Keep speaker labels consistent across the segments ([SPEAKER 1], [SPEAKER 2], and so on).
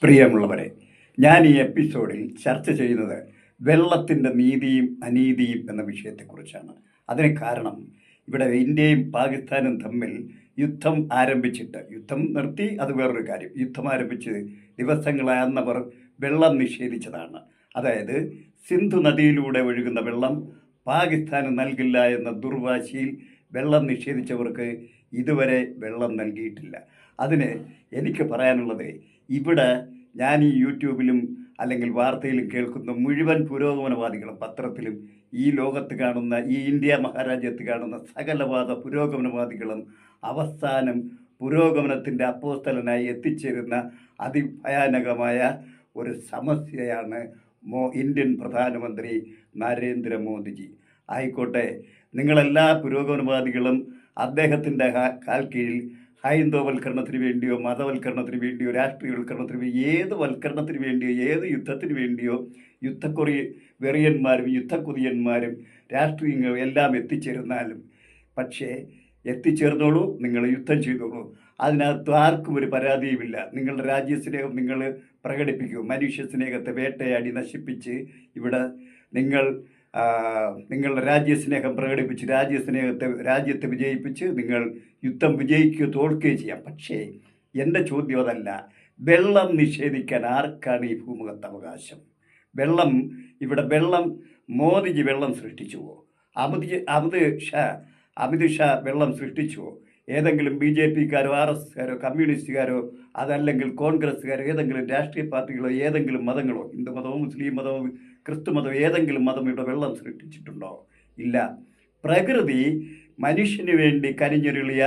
[SPEAKER 1] പ്രിയമുള്ളവരെ, ഞാൻ ഈ എപ്പിസോഡിൽ ചർച്ച ചെയ്യുന്നത് വെള്ളത്തിൻ്റെ നീതിയും അനീതിയും എന്ന വിഷയത്തെക്കുറിച്ചാണ്. അതിന് കാരണം ഇവിടെ ഇന്ത്യയും പാകിസ്ഥാനും തമ്മിൽ യുദ്ധം ആരംഭിച്ചിട്ട്, യുദ്ധം നിർത്തി അത് വേറൊരു കാര്യം, യുദ്ധം ആരംഭിച്ച് ദിവസങ്ങളായെന്നവർ വെള്ളം നിഷേധിച്ചതാണ്. അതായത് സിന്ധു നദിയിലൂടെ ഒഴുകുന്ന വെള്ളം പാകിസ്ഥാന് നൽകില്ല എന്ന ദുർവാശിയിൽ വെള്ളം നിഷേധിച്ചവർക്ക് ഇതുവരെ വെള്ളം നൽകിയിട്ടില്ല. അതിന് എനിക്ക് പറയാനുള്ളത്, ഇവിടെ ഞാൻ ഈ യൂട്യൂബിലും അല്ലെങ്കിൽ വാർത്തയിലും കേൾക്കുന്ന മുഴുവൻ പുരോഗമനവാദികളും, പത്രത്തിലും ഈ ലോകത്ത് കാണുന്ന, ഈ ഇന്ത്യ മഹാരാജ്യത്ത് കാണുന്ന സകലവാദ പുരോഗമനവാദികളും അവസാനം പുരോഗമനത്തിൻ്റെ അപ്പോസ്തലനായി എത്തിച്ചേരുന്ന അതിഭയാനകമായ ഒരു സമസ്യയാണ് ഇന്ത്യൻ പ്രധാനമന്ത്രി നരേന്ദ്രമോദിജി. ആയിക്കോട്ടെ, നിങ്ങളെല്ലാ പുരോഗമനവാദികളും അദ്ദേഹത്തിൻ്റെ കാൽ കീഴിൽ ഹൈന്ദവവൽക്കരണത്തിന് വേണ്ടിയോ മതവൽക്കരണത്തിന് വേണ്ടിയോ രാഷ്ട്രീയവൽക്കരണത്തിന് വേണ്ടിയോ ഏത് വൽക്കരണത്തിന് വേണ്ടിയോ ഏത് യുദ്ധത്തിന് വേണ്ടിയോ വെറിയന്മാരും യുദ്ധക്കൊതിയന്മാരും രാഷ്ട്രീയങ്ങളും എല്ലാം എത്തിച്ചേർന്നാലും, പക്ഷേ എത്തിച്ചേർന്നോളൂ, നിങ്ങൾ യുദ്ധം ചെയ്തോളൂ, അതിനകത്ത് ആർക്കും ഒരു പരാതിയുമില്ല. നിങ്ങളുടെ രാജ്യസ്നേഹം നിങ്ങൾ പ്രകടിപ്പിക്കൂ. മനുഷ്യ സ്നേഹത്തെ വേട്ടയാടി നശിപ്പിച്ച് ഇവിടെ നിങ്ങളുടെ രാജ്യസ്നേഹം പ്രകടിപ്പിച്ച് രാജ്യത്തെ വിജയിപ്പിച്ച് നിങ്ങൾ യുദ്ധം വിജയിക്കുകയോ തോൽക്കുകയോ ചെയ്യാം. പക്ഷേ എൻ്റെ ചോദ്യം അതല്ല. വെള്ളം നിഷേധിക്കാൻ ആർക്കാണ് ഈ ഭൂമുഖത്ത് അവകാശം? വെള്ളം മോദിജി വെള്ളം സൃഷ്ടിച്ചുവോ? അമിത് ഷാ വെള്ളം സൃഷ്ടിച്ചുവോ? ഏതെങ്കിലും BJPക്കാരോ RSSകാരോ കമ്മ്യൂണിസ്റ്റുകാരോ അതല്ലെങ്കിൽ കോൺഗ്രസ്സുകാരോ ഏതെങ്കിലും രാഷ്ട്രീയ പാർട്ടികളോ ഏതെങ്കിലും മതങ്ങളോ, ഹിന്ദു മതമോ മുസ്ലിം മതമോ ക്രിസ്തു മതമോ ഏതെങ്കിലും മതം ഇവിടെ വെള്ളം സൃഷ്ടിച്ചിട്ടുണ്ടോ? ഇല്ല. പ്രകൃതി മനുഷ്യന് വേണ്ടി കനിഞ്ഞൊരുളിയ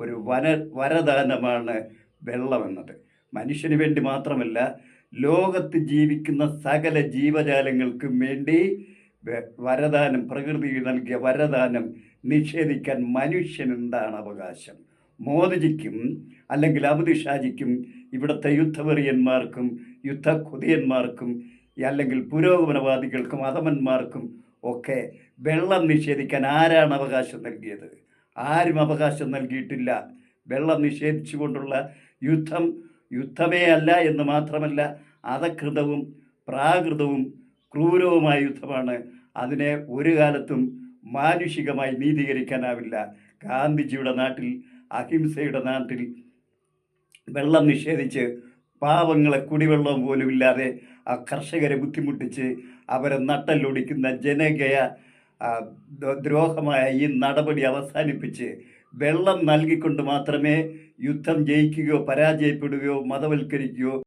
[SPEAKER 1] ഒരു വരദാനമാണ് വെള്ളമെന്നത്. മനുഷ്യന് വേണ്ടി മാത്രമല്ല, ലോകത്ത് ജീവിക്കുന്ന സകല ജീവജാലങ്ങൾക്കും വേണ്ടി വരദാനം, പ്രകൃതി നൽകിയ വരദാനം നിഷേധിക്കാൻ മനുഷ്യനെന്താണ് അവകാശം? മോദിജിക്കും അല്ലെങ്കിൽ അമിത് ഷാജിക്കും ഇവിടുത്തെ യുദ്ധവെറിയന്മാർക്കും യുദ്ധക്കൊതിയന്മാർക്കും അല്ലെങ്കിൽ പുരോഗമനവാദികൾക്കും അധമന്മാർക്കും ഒക്കെ വെള്ളം നിഷേധിക്കാൻ ആരാണ് അവകാശം നൽകിയത്? ആരും അവകാശം നൽകിയിട്ടില്ല. വെള്ളം നിഷേധിച്ചുകൊണ്ടുള്ള യുദ്ധമേ അല്ല എന്ന് മാത്രമല്ല, അധകൃതവും പ്രാകൃതവും ക്രൂരവുമായ യുദ്ധമാണ്. അതിനെ ഒരു കാലത്തും മാനുഷികമായി നീതീകരിക്കാനാവില്ല. ഗാന്ധിജിയുടെ നാട്ടിൽ, അഹിംസയുടെ നാട്ടിൽ വെള്ളം നിഷേധിച്ച് പാവങ്ങളെ കുടിവെള്ളം പോലും ഇല്ലാതെ ആ കർഷകരെ ബുദ്ധിമുട്ടിച്ച് അവരെ നട്ടല്ലൊടിക്കുന്ന ജനകീയ ദ്രോഹമായ ഈ നടപടി അവസാനിപ്പിച്ച് വെള്ളം നൽകിക്കൊണ്ട് മാത്രമേ യുദ്ധം ജയിക്കുകയോ പരാജയപ്പെടുകയോ മതവൽക്കരിക്കുകയോ